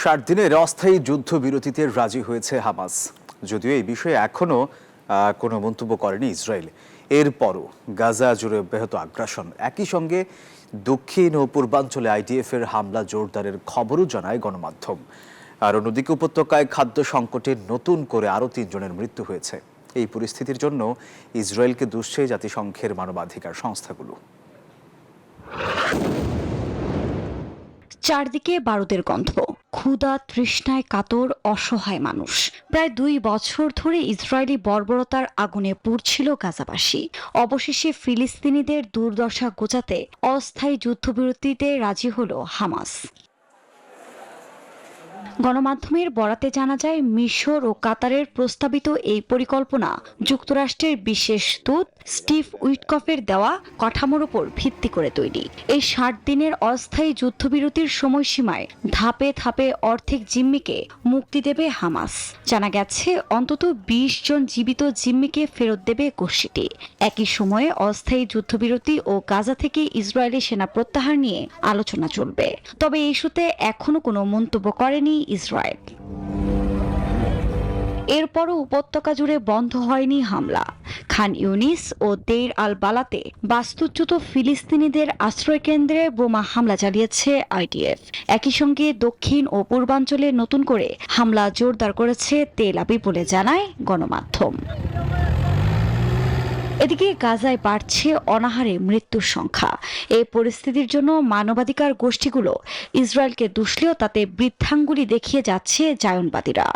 60 দিনের অস্থায়ী যুদ্ধবিরতিতে রাজি হয়েছে হামাস। যদিও এই বিষয়ে এখনো কোনো মন্তব্য করেনি ইসরায়েল। এরপরও গাজা জুড়ে ব্যাহত আগ্রাসন, একই সঙ্গে দক্ষিণ ও পূর্বাঞ্চলে আইডিএফ এর হামলা জোরদারের খবরও জানায় গণমাধ্যম। আর অন্যদিকে উপত্যকায় খাদ্য সংকটে নতুন করে আরও 3 জনের মৃত্যু হয়েছে। এই পরিস্থিতির জন্য ইসরায়েলকে দুষছে জাতিসংঘের মানবাধিকার সংস্থাগুলো। চারদিকে বারুদের গন্ধ, ক্ষুধা তৃষ্ণায় কাতর অসহায় মানুষ। প্রায় 2 বছর ধরে ইসরায়েলি বর্বরতার আগুনে পুড়ছিল গাজাবাসী। অবশেষে ফিলিস্তিনিদের দুর্দশা ঘোচাতে অস্থায়ী যুদ্ধবিরতিতে রাজি হল হামাস। গণমাধ্যমের বরাতে জানা যায়, মিশর ও কাতারের প্রস্তাবিত এই পরিকল্পনা যুক্তরাষ্ট্রের বিশেষ দূত স্টিভ উইটকফের দেওয়া কাঠামোর উপর ভিত্তি করে তৈরি। এই 60 দিনের অস্থায়ী যুদ্ধবিরতির সময়সীমায় ধাপে ধাপে অর্ধেক জিম্মিকে মুক্তি দেবে হামাস। জানা গেছে, অন্তত 20 জন জীবিত জিম্মিকে ফেরত দেবে গোষ্ঠীটি। একই সময়ে অস্থায়ী যুদ্ধবিরতি ও গাজা থেকে ইসরায়েলি সেনা প্রত্যাহার নিয়ে আলোচনা চলবে। তবে এই ইস্যুতে এখনো কোনো মন্তব্য করেনি ইসরায়েল। এরপরও উপত্যকা জুড়ে বন্ধ হয়নি হামলা। খান ইউনিস ও দেইর আল বালাতে বাস্তুচ্যুত ফিলিস্তিনিদের আশ্রয়কেন্দ্রে বোমা হামলা চালিয়েছে আইডিএফ। একই সঙ্গে দক্ষিণ ও পূর্বাঞ্চলে নতুন করে হামলা জোরদার করেছে তেল আবিব বলে জানায় গণমাধ্যম। এদিকে গাজায় বাড়ছে অনাহারে মৃত্যুর সংখ্যা। এই পরিস্থিতির জন্য মানবাধিকার গোষ্ঠীগুলো ইসরায়েলকে দুষলেও তাতে বৃদ্ধাঙ্গুলি দেখিয়ে যাচ্ছে জায়নবাদীরা।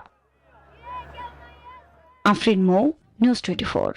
আফরিন মৌ, নিউজ 24।